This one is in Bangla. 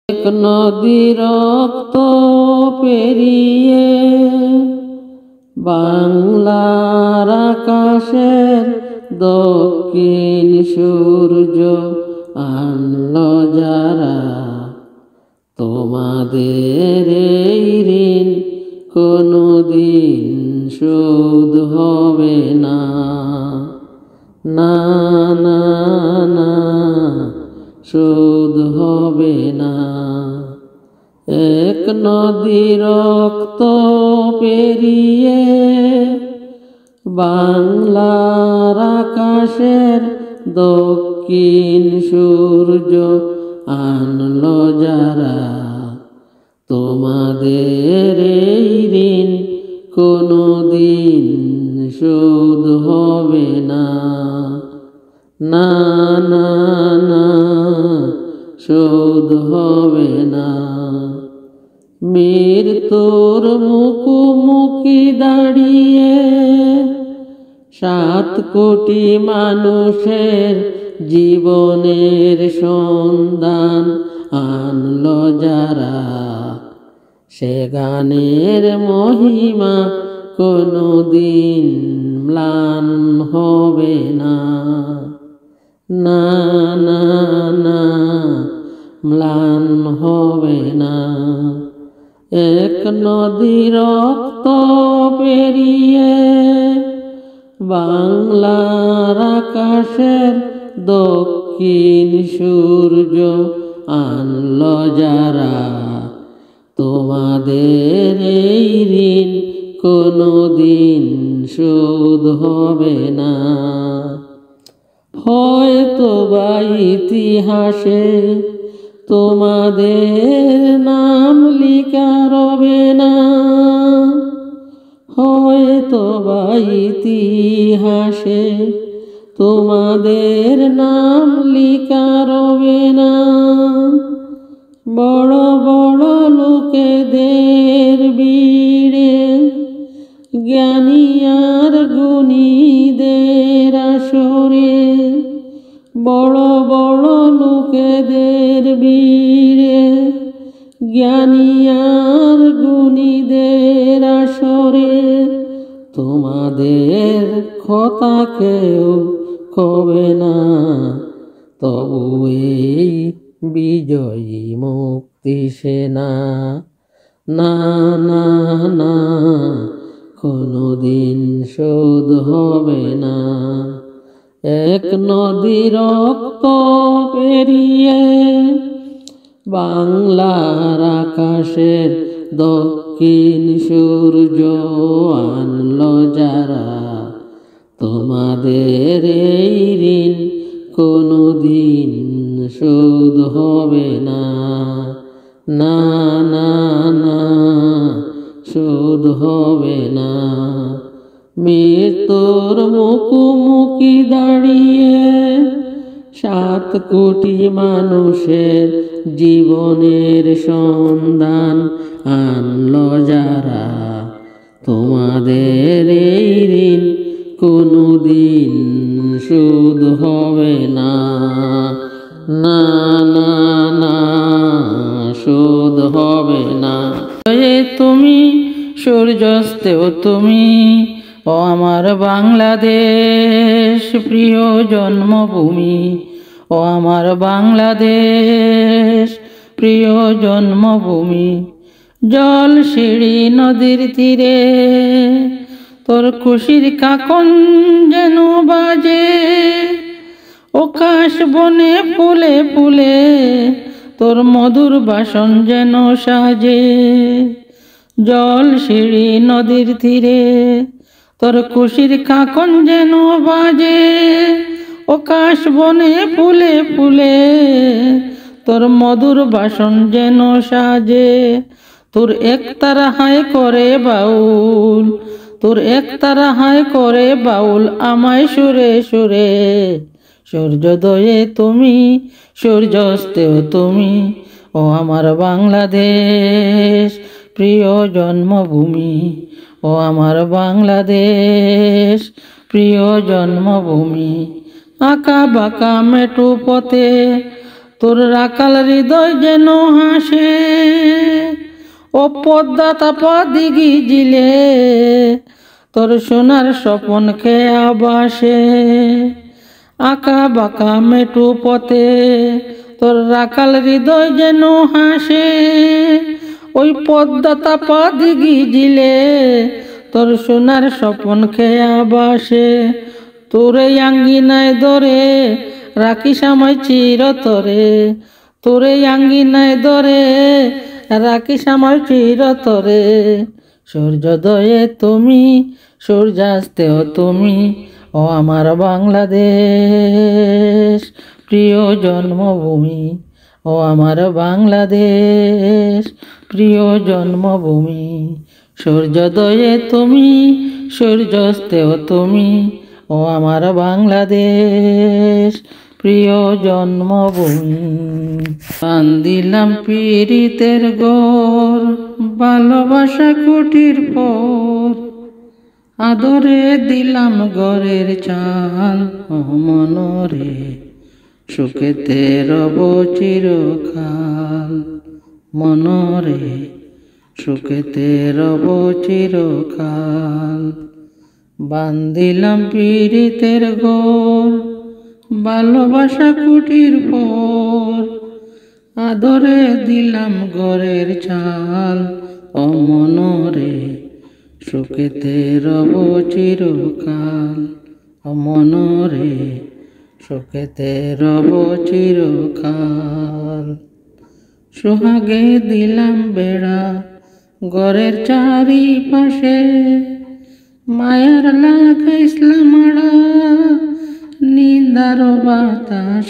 এক নদী রক্ত পেরিয়ে বাংলার আকাশের দক্ষিণ সূর্য আনলো যারা, তোমাদের এই ঋণ কোনদিন শোধ হবে না, না না না, শোধ হবে না। এক নদী রক্ত পেরিয়ে বাংলার আকাশের দক্ষিণ সূর্য আনলো যারা, তোমাদের এই ঋণ কোনদিন শোধ হবে না, না না না, শোধ হবে না। মৃত্যুর মুখোমুখি দাঁড়িয়ে 7 কোটি মানুষের জীবনের সন্ধান আনলো যারা, সে গানের মহিমা কোনদিন ম্লান হবে না, না না না, ম্লান হবে না। এক নদী রক্ত পেরিয়ে বাংলার আকাশের দক্ষিণ সূর্য আনলো যারা, তোমাদের এই ঋণ কোনদিন শোধ হবে না। হয়তো বা ইতিহাসে তোমাদের নাম লিখা রবে না, হয়তো বা ইতিহাসে তোমাদের নাম লিখা রবে না। বড় বড় লোকেদের ভিড়ে জ্ঞানী আর গুণীদের আসরে, বড় বড় লোকেদের ভিড়ে জ্ঞানী আর গুণীদের আসরে, তোমাদের কথা কেউ কবে না। তবু এই বিজয়ী মুক্তি সেনা, না না না, কোনদিন শোধ হবে না। এক নদী রক্ত পেরিয়ে বাংলার আকাশের দক্ষিণ সূর্য আনলো যারা, তোমাদের এই ঋণ কোনদিন শোধ হবে না, না না না, শোধ হবে না। মৃত্যুর মুখোমুখি দাঁড়িয়ে 7 কোটি মানুষের জীবনের সন্ধান আনলো যারা, তোমাদের এই ঋণ কোনদিন শোধ হবে না, না না না, শোধ হবে না। তুমি সূর্যাস্তেও তুমি, ও আমার বাংলাদেশ প্রিয় জন্মভূমি, ও আমার বাংলাদেশ প্রিয় জন্মভূমি। জল সিঁড়ি নদীর তীরে তোর খুশির কাকন যেন বাজে, আকাশ বনে ফুলে ফুলে তোর মধুর বাসন যেন সাজে। জল সিঁড়ি নদীর তীরে তোর খুশির কাকন যেন বাজে, আকাশ বনে ফুলে ফুলে তোর মধুর বাসন যেন সাজে। তোর একতারা হায় করে বাউল, তোর একতারা হায় করে বাউল আমায় সুরে সুরে। সূর্যোদয়ে তুমি, সূর্যাস্তেও তুমি, ও আমার বাংলাদেশ প্রিয় জন্মভূমি, ও আমার বাংলাদেশ প্রিয় জন্মভূমি। আঁকা বাঁকা মেটু পথে তোর রাখাল হৃদয় যেন হাসে, ও পদ্মা তাপা দিঘি জিলে তোর সোনার স্বপন খেয়া বাসে। আঁকা বাঁকা মেটু পথে তোর রাখাল হৃদয় যেন হাসে, ওই পদ্মা তাপা দিঘি জিলে তোর সোনার স্বপন খেয়া বাসে। তোরে আঙ্গিনায় ধরে রাখিস আমায় চিরতরে, তোরে আঙ্গিনায় ধরে রাখিস আমায় চিরতরে। সূর্যোদয়ে তুমি, সূর্যাস্তেও তুমি, ও আমার বাংলাদেশ প্রিয় জন্মভূমি, ও আমার বাংলাদেশ প্রিয় জন্মভূমি। সূর্যোদয়ে তুমি, সূর্যাস্তেও তুমি, ও আমার বাংলাদেশ প্রিয় জন্মভূমি। বান্ধিলাম পীড়িতের ঘর, ভালোবাসা কুটির পর, আদরে দিলাম ঘরের চাল, ও মনরে সুখেতে রব চিরকাল, মনরে সুখেতে রব চিরকাল। বান্ধিলাম পীড়িতের ঘর, ভালোবাসা কুটির পর, আদরে দিলাম ঘরের চাল, ও মনরে সুখেতে রব চিরকাল, ও মনরে সুখেতে রব চিরকাল। সোহাগে দিলাম বেড়া ঘরের চারিপাশে, মায়ার লাগাইসলাম আড়া নিন্দার বাতাস।